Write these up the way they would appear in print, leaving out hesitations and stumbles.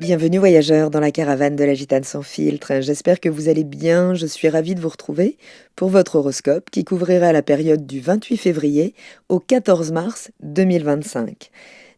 Bienvenue voyageurs dans la caravane de la Gitane sans filtre. J'espère que vous allez bien. Je suis ravie de vous retrouver pour votre horoscope qui couvrira la période du 28 février au 14 mars 2025.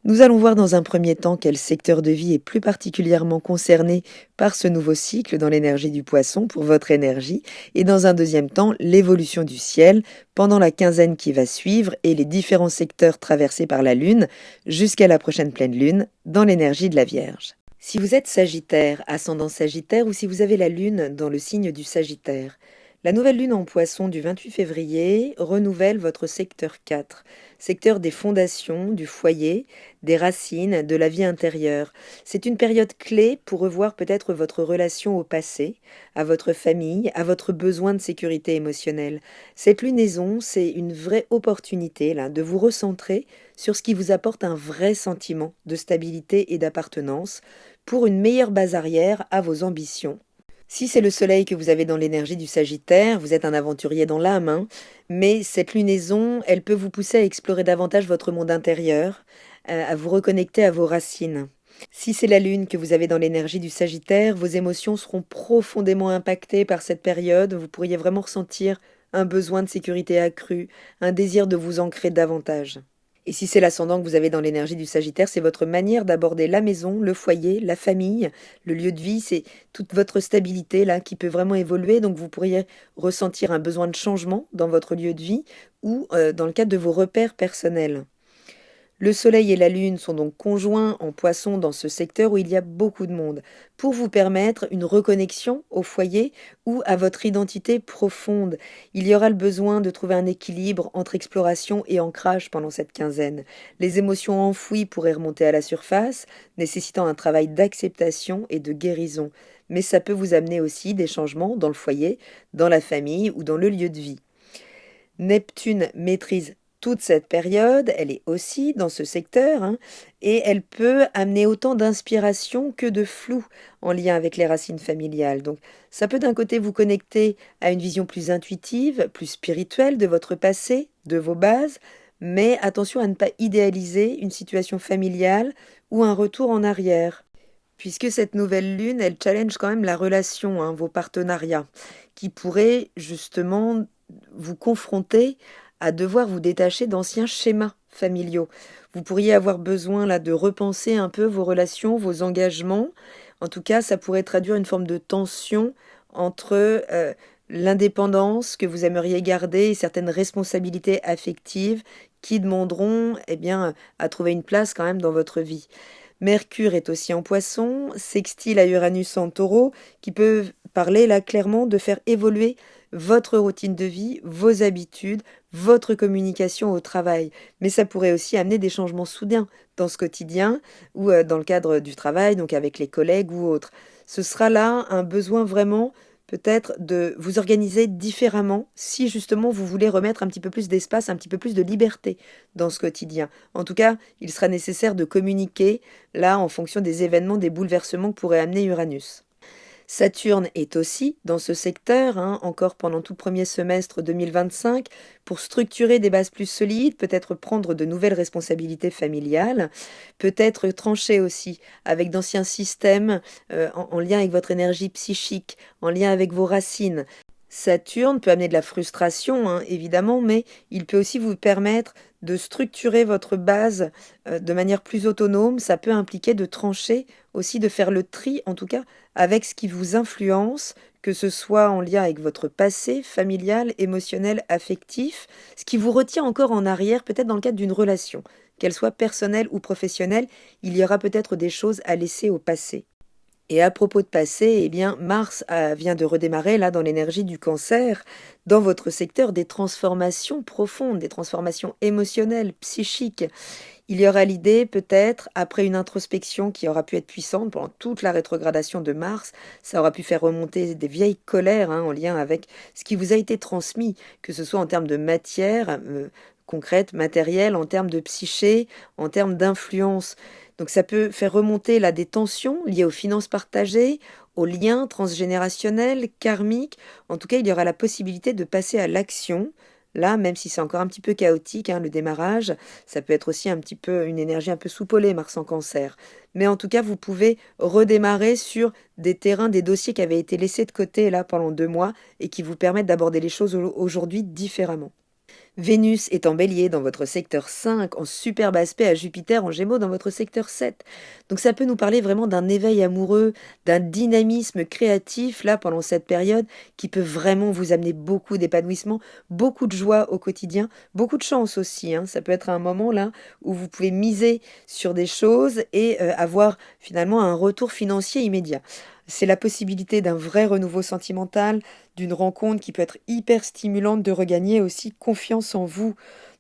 Nous allons voir dans un premier temps quel secteur de vie est plus particulièrement concerné par ce nouveau cycle dans l'énergie du poisson pour votre énergie et dans un deuxième temps l'évolution du ciel pendant la quinzaine qui va suivre et les différents secteurs traversés par la Lune jusqu'à la prochaine pleine Lune dans l'énergie de la Vierge. Si vous êtes Sagittaire, ascendant Sagittaire ou si vous avez la Lune dans le signe du Sagittaire, la nouvelle Lune en Poisson du 28 février renouvelle votre secteur 4, secteur des fondations, du foyer, des racines, de la vie intérieure. C'est une période clé pour revoir peut-être votre relation au passé, à votre famille, à votre besoin de sécurité émotionnelle. Cette lunaison, c'est une vraie opportunité là, de vous recentrer sur ce qui vous apporte un vrai sentiment de stabilité et d'appartenance pour une meilleure base arrière à vos ambitions. Si c'est le soleil que vous avez dans l'énergie du Sagittaire, vous êtes un aventurier dans l'âme, mais cette lunaison, elle peut vous pousser à explorer davantage votre monde intérieur, à vous reconnecter à vos racines. Si c'est la Lune que vous avez dans l'énergie du Sagittaire, vos émotions seront profondément impactées par cette période. Vous pourriez vraiment ressentir un besoin de sécurité accru, un désir de vous ancrer davantage. Et si c'est l'ascendant que vous avez dans l'énergie du Sagittaire, c'est votre manière d'aborder la maison, le foyer, la famille, le lieu de vie, c'est toute votre stabilité là qui peut vraiment évoluer. Donc vous pourriez ressentir un besoin de changement dans votre lieu de vie ou dans le cadre de vos repères personnels. Le Soleil et la Lune sont donc conjoints en Poisson dans ce secteur où il y a beaucoup de monde, pour vous permettre une reconnexion au foyer ou à votre identité profonde. Il y aura le besoin de trouver un équilibre entre exploration et ancrage pendant cette quinzaine. Les émotions enfouies pourraient remonter à la surface, nécessitant un travail d'acceptation et de guérison. Mais ça peut vous amener aussi des changements dans le foyer, dans la famille ou dans le lieu de vie. Neptune maîtrise toute cette période, elle est aussi dans ce secteur, et elle peut amener autant d'inspiration que de flou en lien avec les racines familiales. Donc ça peut d'un côté vous connecter à une vision plus intuitive, plus spirituelle de votre passé, de vos bases, mais attention à ne pas idéaliser une situation familiale ou un retour en arrière. Puisque cette nouvelle lune, elle challenge quand même la relation, vos partenariats, qui pourraient justement vous confronter à devoir vous détacher d'anciens schémas familiaux. Vous pourriez avoir besoin là de repenser un peu vos relations, vos engagements. En tout cas, ça pourrait traduire une forme de tension entre l'indépendance que vous aimeriez garder et certaines responsabilités affectives qui demanderont à trouver une place quand même dans votre vie. Mercure est aussi en Poisson, sextile à Uranus en Taureau, qui peut parler là clairement de faire évoluer votre routine de vie, vos habitudes, votre communication au travail. Mais ça pourrait aussi amener des changements soudains dans ce quotidien ou dans le cadre du travail, donc avec les collègues ou autres. Ce sera là un besoin vraiment peut-être de vous organiser différemment si justement vous voulez remettre un petit peu plus d'espace, un petit peu plus de liberté dans ce quotidien. En tout cas, il sera nécessaire de communiquer là en fonction des événements, des bouleversements que pourrait amener Uranus. Saturne est aussi dans ce secteur, encore pendant tout le premier semestre 2025, pour structurer des bases plus solides, peut-être prendre de nouvelles responsabilités familiales, peut-être trancher aussi avec d'anciens systèmes en lien avec votre énergie psychique, en lien avec vos racines. Saturne peut amener de la frustration, évidemment, mais il peut aussi vous permettre de structurer votre base de manière plus autonome. Ça peut impliquer de trancher, aussi de faire le tri, en tout cas, avec ce qui vous influence, que ce soit en lien avec votre passé familial, émotionnel, affectif, ce qui vous retient encore en arrière, peut-être dans le cadre d'une relation, qu'elle soit personnelle ou professionnelle, il y aura peut-être des choses à laisser au passé. Et à propos de passé, Mars vient de redémarrer là dans l'énergie du Cancer, dans votre secteur des transformations profondes, des transformations émotionnelles, psychiques. Il y aura l'idée peut-être, après une introspection qui aura pu être puissante pendant toute la rétrogradation de Mars, ça aura pu faire remonter des vieilles colères en lien avec ce qui vous a été transmis, que ce soit en termes de matière concrète, matérielle, en termes de psyché, en termes d'influence. Donc ça peut faire remonter là des tensions liées aux finances partagées, aux liens transgénérationnels, karmiques. En tout cas, il y aura la possibilité de passer à l'action Là, même si c'est encore un petit peu chaotique, le démarrage, ça peut être aussi un petit peu une énergie un peu soupolée, Mars en Cancer. Mais en tout cas, vous pouvez redémarrer sur des terrains, des dossiers qui avaient été laissés de côté là pendant 2 mois et qui vous permettent d'aborder les choses aujourd'hui différemment. Vénus est en Bélier dans votre secteur 5, en superbe aspect à Jupiter en Gémeaux dans votre secteur 7. Donc ça peut nous parler vraiment d'un éveil amoureux, d'un dynamisme créatif là pendant cette période qui peut vraiment vous amener beaucoup d'épanouissement, beaucoup de joie au quotidien, beaucoup de chance aussi. Ça peut être un moment là où vous pouvez miser sur des choses et avoir finalement un retour financier immédiat. C'est la possibilité d'un vrai renouveau sentimental, d'une rencontre qui peut être hyper stimulante, de regagner aussi confiance en vous.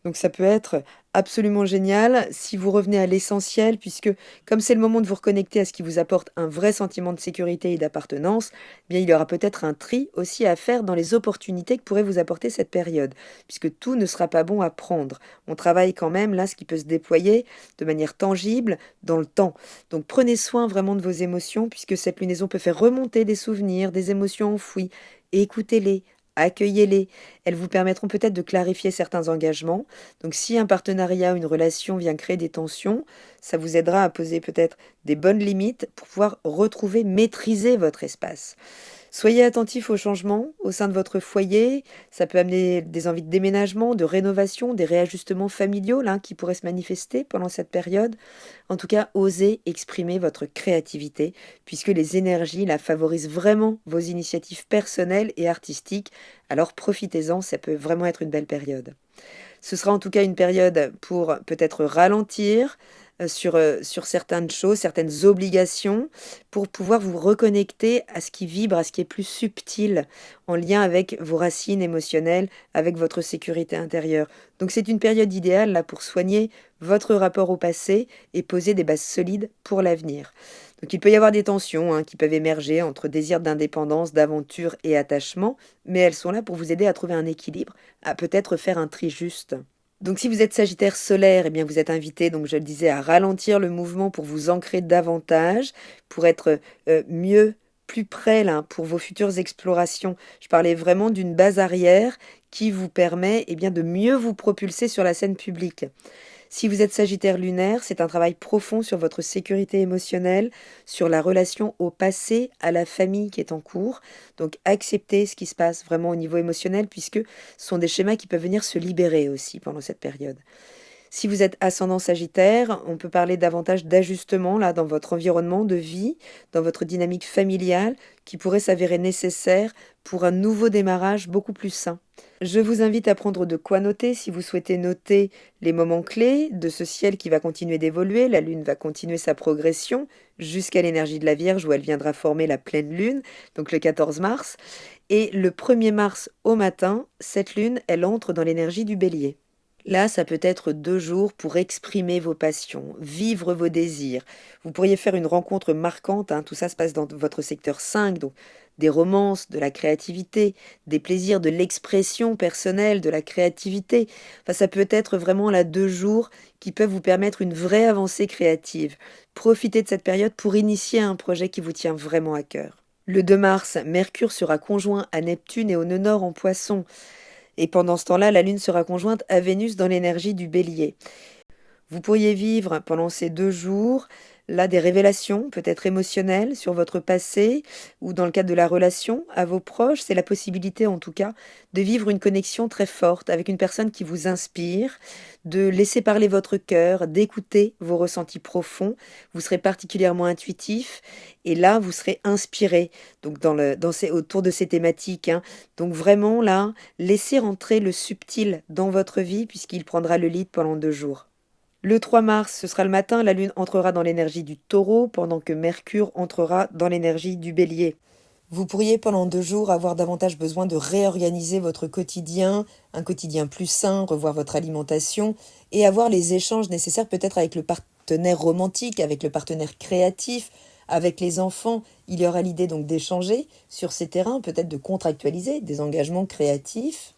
Donc ça peut être absolument génial si vous revenez à l'essentiel, puisque comme c'est le moment de vous reconnecter à ce qui vous apporte un vrai sentiment de sécurité et d'appartenance, eh bien il y aura peut-être un tri aussi à faire dans les opportunités que pourrait vous apporter cette période, puisque tout ne sera pas bon à prendre. On travaille quand même là ce qui peut se déployer de manière tangible dans le temps. Donc prenez soin vraiment de vos émotions, puisque cette lunaison peut faire remonter des souvenirs, des émotions enfouies. Écoutez-les, accueillez-les. Elles vous permettront peut-être de clarifier certains engagements. Donc si un partenariat ou une relation vient créer des tensions, ça vous aidera à poser peut-être des bonnes limites pour pouvoir retrouver, maîtriser votre espace. Soyez attentifs aux changements au sein de votre foyer. Ça peut amener des envies de déménagement, de rénovation, des réajustements familiaux là, qui pourraient se manifester pendant cette période. En tout cas, osez exprimer votre créativité, puisque les énergies la favorisent vraiment vos initiatives personnelles et artistiques. Alors profitez-en, ça peut vraiment être une belle période. Ce sera en tout cas une période pour peut-être ralentir sur certaines choses, certaines obligations, pour pouvoir vous reconnecter à ce qui vibre, à ce qui est plus subtil, en lien avec vos racines émotionnelles, avec votre sécurité intérieure. Donc c'est une période idéale là pour soigner votre rapport au passé et poser des bases solides pour l'avenir. Donc il peut y avoir des tensions qui peuvent émerger entre désir d'indépendance, d'aventure et attachement, mais elles sont là pour vous aider à trouver un équilibre, à peut-être faire un tri juste. Donc si vous êtes Sagittaire solaire, eh bien vous êtes invité, donc je le disais, à ralentir le mouvement pour vous ancrer davantage, pour être mieux, plus près là, pour vos futures explorations. Je parlais vraiment d'une base arrière qui vous permet eh bien, de mieux vous propulser sur la scène publique. Si vous êtes Sagittaire lunaire, c'est un travail profond sur votre sécurité émotionnelle, sur la relation au passé, à la famille qui est en cours. Donc acceptez ce qui se passe vraiment au niveau émotionnel, puisque ce sont des schémas qui peuvent venir se libérer aussi pendant cette période. Si vous êtes ascendant Sagittaire, on peut parler davantage d'ajustement là dans votre environnement de vie, dans votre dynamique familiale, qui pourrait s'avérer nécessaire pour un nouveau démarrage beaucoup plus sain. Je vous invite à prendre de quoi noter si vous souhaitez noter les moments clés de ce ciel qui va continuer d'évoluer. La Lune va continuer sa progression jusqu'à l'énergie de la Vierge où elle viendra former la pleine Lune, donc le 14 mars. Et le 1er mars au matin, cette Lune, elle entre dans l'énergie du Bélier. Là, ça peut être 2 jours pour exprimer vos passions, vivre vos désirs. Vous pourriez faire une rencontre marquante, tout ça se passe dans votre secteur 5, donc des romances, de la créativité, des plaisirs de l'expression personnelle, de la créativité. Enfin, ça peut être vraiment là 2 jours qui peuvent vous permettre une vraie avancée créative. Profitez de cette période pour initier un projet qui vous tient vraiment à cœur. Le 2 mars, Mercure sera conjoint à Neptune et au nœud nord en Poisson. Et pendant ce temps-là, la Lune sera conjointe à Vénus dans l'énergie du Bélier. Vous pourriez vivre pendant ces 2 jours là des révélations peut-être émotionnelles sur votre passé ou dans le cadre de la relation à vos proches. C'est la possibilité en tout cas de vivre une connexion très forte avec une personne qui vous inspire, de laisser parler votre cœur, d'écouter vos ressentis profonds. Vous serez particulièrement intuitif et là vous serez inspiré donc autour de ces thématiques. Donc vraiment là, laissez rentrer le subtil dans votre vie puisqu'il prendra le lead pendant 2 jours. Le 3 mars, ce sera le matin, la Lune entrera dans l'énergie du Taureau pendant que Mercure entrera dans l'énergie du Bélier. Vous pourriez pendant 2 jours avoir davantage besoin de réorganiser votre quotidien, un quotidien plus sain, revoir votre alimentation et avoir les échanges nécessaires peut-être avec le partenaire romantique, avec le partenaire créatif, avec les enfants. Il y aura l'idée donc d'échanger sur ces terrains, peut-être de contractualiser des engagements créatifs.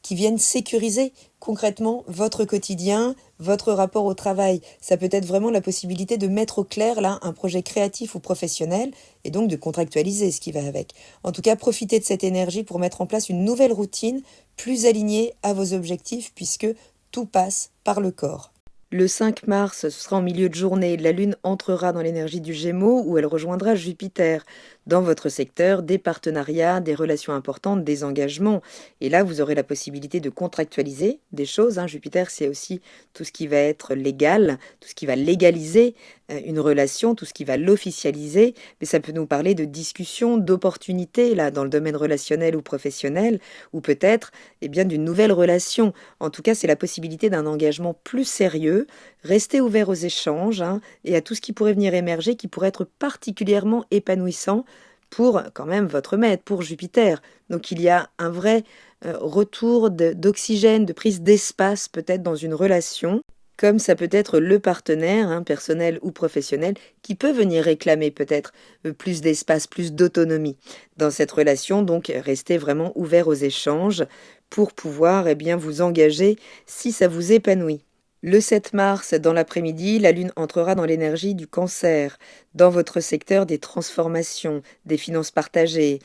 qui viennent sécuriser concrètement votre quotidien, votre rapport au travail. Ça peut être vraiment la possibilité de mettre au clair là un projet créatif ou professionnel et donc de contractualiser ce qui va avec. En tout cas, profitez de cette énergie pour mettre en place une nouvelle routine plus alignée à vos objectifs puisque tout passe par le corps. Le 5 mars, ce sera en milieu de journée, la Lune entrera dans l'énergie du Gémeaux où elle rejoindra Jupiter. Dans votre secteur, des partenariats, des relations importantes, des engagements. Et là, vous aurez la possibilité de contractualiser des choses. Jupiter, c'est aussi tout ce qui va être légal, tout ce qui va légaliser une relation, tout ce qui va l'officialiser. Mais ça peut nous parler de discussions, d'opportunités là dans le domaine relationnel ou professionnel, ou peut-être bien d'une nouvelle relation. En tout cas, c'est la possibilité d'un engagement plus sérieux. Restez ouvert aux échanges et à tout ce qui pourrait venir émerger, qui pourrait être particulièrement épanouissant pour quand même votre maître, pour Jupiter. Donc il y a un vrai retour d'oxygène, de prise d'espace peut-être dans une relation, comme ça peut être le partenaire, personnel ou professionnel, qui peut venir réclamer peut-être plus d'espace, plus d'autonomie dans cette relation. Donc restez vraiment ouvert aux échanges pour pouvoir vous engager si ça vous épanouit. Le 7 mars, dans l'après-midi, la Lune entrera dans l'énergie du Cancer, dans votre secteur des transformations, des finances partagées,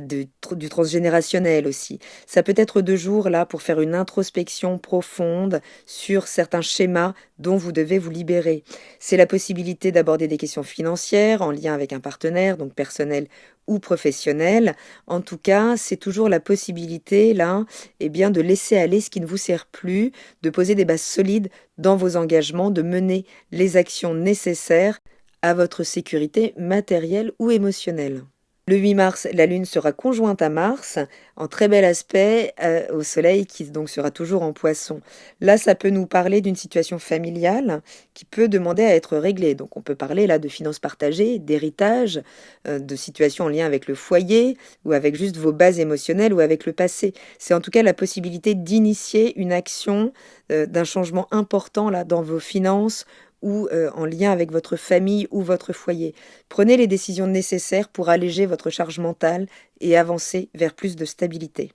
du transgénérationnel aussi. Ça peut être 2 jours là pour faire une introspection profonde sur certains schémas dont vous devez vous libérer. C'est la possibilité d'aborder des questions financières en lien avec un partenaire, donc personnel ou professionnel. En tout cas, c'est toujours la possibilité là, de laisser aller ce qui ne vous sert plus, de poser des bases solides dans vos engagements, de mener les actions nécessaires à votre sécurité matérielle ou émotionnelle. Le 8 mars, la Lune sera conjointe à Mars, en très bel aspect au Soleil, qui donc sera toujours en Poisson. Là, ça peut nous parler d'une situation familiale qui peut demander à être réglée. Donc on peut parler là de finances partagées, d'héritage, de situations en lien avec le foyer, ou avec juste vos bases émotionnelles, ou avec le passé. C'est en tout cas la possibilité d'initier une action, d'un changement important là dans vos finances, ou en lien avec votre famille ou votre foyer. Prenez les décisions nécessaires pour alléger votre charge mentale et avancer vers plus de stabilité.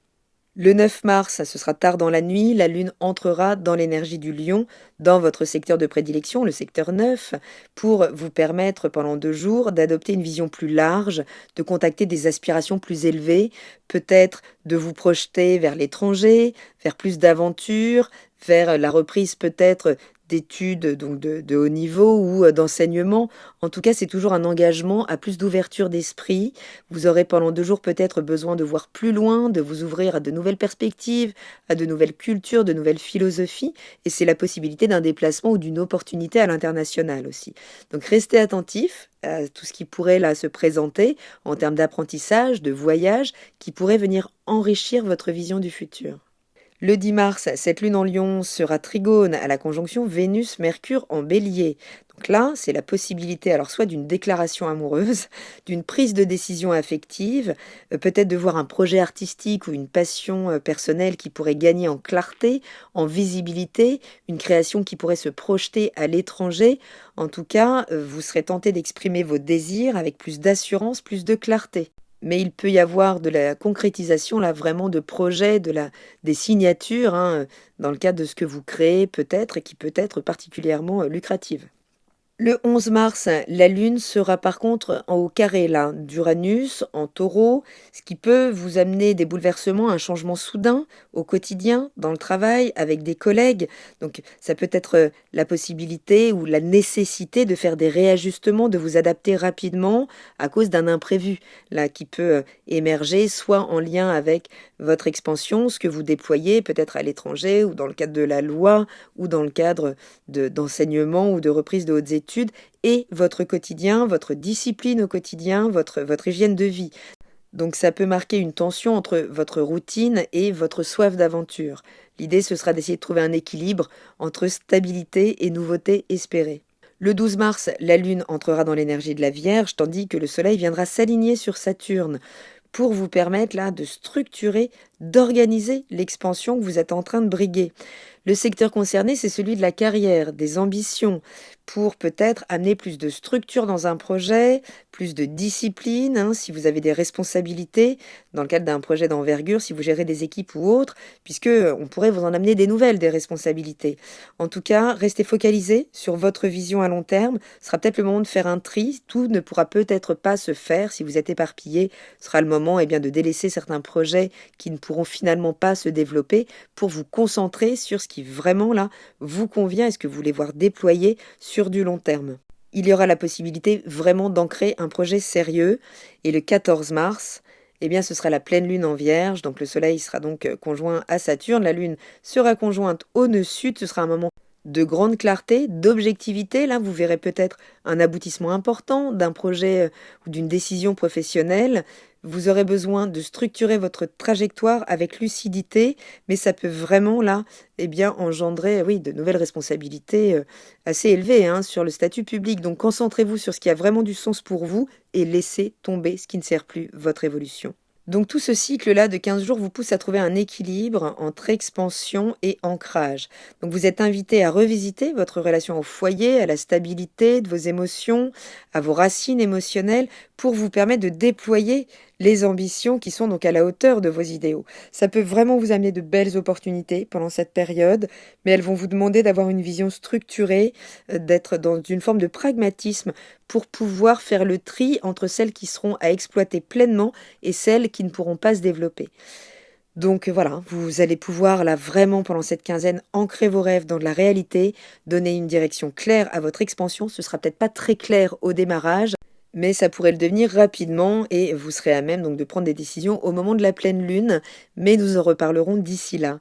Le 9 mars, ce sera tard dans la nuit, la Lune entrera dans l'énergie du Lion, dans votre secteur de prédilection, le secteur 9, pour vous permettre pendant 2 jours d'adopter une vision plus large, de contacter des aspirations plus élevées, peut-être de vous projeter vers l'étranger, vers plus d'aventures, vers la reprise peut-être d'études donc de haut niveau ou d'enseignement. En tout cas, c'est toujours un engagement à plus d'ouverture d'esprit. Vous aurez pendant 2 jours peut-être besoin de voir plus loin, de vous ouvrir à de nouvelles perspectives, à de nouvelles cultures, de nouvelles philosophies. Et c'est la possibilité d'un déplacement ou d'une opportunité à l'international aussi. Donc restez attentifs à tout ce qui pourrait là se présenter en termes d'apprentissage, de voyage, qui pourrait venir enrichir votre vision du futur. Le 10 mars, cette lune en Lion sera trigone à la conjonction Vénus-Mercure en Bélier. Donc là, c'est la possibilité alors soit d'une déclaration amoureuse, d'une prise de décision affective, peut-être de voir un projet artistique ou une passion personnelle qui pourrait gagner en clarté, en visibilité, une création qui pourrait se projeter à l'étranger. En tout cas, vous serez tenté d'exprimer vos désirs avec plus d'assurance, plus de clarté. Mais il peut y avoir de la concrétisation, là, vraiment de projets, des signatures, dans le cadre de ce que vous créez peut-être, et qui peut être particulièrement lucrative. Le 11 mars, la Lune sera par contre en haut carré là, d'Uranus en Taureau, ce qui peut vous amener des bouleversements, un changement soudain au quotidien, dans le travail, avec des collègues. Donc ça peut être la possibilité ou la nécessité de faire des réajustements, de vous adapter rapidement à cause d'un imprévu là qui peut émerger, soit en lien avec votre expansion, ce que vous déployez peut-être à l'étranger ou dans le cadre de la loi ou dans le cadre d'enseignement ou de reprise de hautes études, et votre quotidien, votre discipline au quotidien, votre hygiène de vie. Donc ça peut marquer une tension entre votre routine et votre soif d'aventure. L'idée, ce sera d'essayer de trouver un équilibre entre stabilité et nouveauté espérée. Le 12 mars, la Lune entrera dans l'énergie de la Vierge, tandis que le Soleil viendra s'aligner sur Saturne pour vous permettre là de structurer, d'organiser l'expansion que vous êtes en train de briguer. Le secteur concerné, c'est celui de la carrière, des ambitions, pour peut-être amener plus de structure dans un projet, plus de discipline, hein, si vous avez des responsabilités, dans le cadre d'un projet d'envergure, si vous gérez des équipes ou autres, puisque on pourrait vous en amener des nouvelles, des responsabilités. En tout cas, restez focalisé sur votre vision à long terme. Ce sera peut-être le moment de faire un tri. Tout ne pourra peut-être pas se faire si vous êtes éparpillé. Ce sera le moment bien, de délaisser certains projets qui ne pourront finalement pas se développer pour vous concentrer sur ce qui vraiment là vous convient et ce que vous voulez voir déployer sur du long terme. Il y aura la possibilité vraiment d'ancrer un projet sérieux et le 14 mars, ce sera la pleine lune en Vierge, donc le Soleil sera donc conjoint à Saturne, la Lune sera conjointe au nœud sud, ce sera un moment de grande clarté, d'objectivité. Là, vous verrez peut-être un aboutissement important d'un projet ou d'une décision professionnelle. Vous aurez besoin de structurer votre trajectoire avec lucidité, mais ça peut vraiment là, engendrer, oui, de nouvelles responsabilités assez élevées sur le statut public. Donc concentrez-vous sur ce qui a vraiment du sens pour vous et laissez tomber ce qui ne sert plus votre évolution. Donc tout ce cycle-là de 15 jours vous pousse à trouver un équilibre entre expansion et ancrage. Donc vous êtes invité à revisiter votre relation au foyer, à la stabilité de vos émotions, à vos racines émotionnelles pour vous permettre de déployer les ambitions qui sont donc à la hauteur de vos idéaux. Ça peut vraiment vous amener de belles opportunités pendant cette période, mais elles vont vous demander d'avoir une vision structurée, d'être dans une forme de pragmatisme pour pouvoir faire le tri entre celles qui seront à exploiter pleinement et celles qui ne pourront pas se développer. Donc voilà, vous allez pouvoir là vraiment pendant cette quinzaine ancrer vos rêves dans de la réalité, donner une direction claire à votre expansion. Ce sera peut-être pas très clair au démarrage, mais ça pourrait le devenir rapidement et vous serez à même donc de prendre des décisions au moment de la pleine lune, mais nous en reparlerons d'ici là.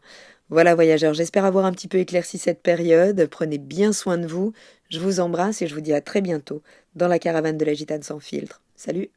Voilà voyageurs, j'espère avoir un petit peu éclairci cette période. Prenez bien soin de vous. Je vous embrasse et je vous dis à très bientôt dans la caravane de la Gitane sans filtre. Salut!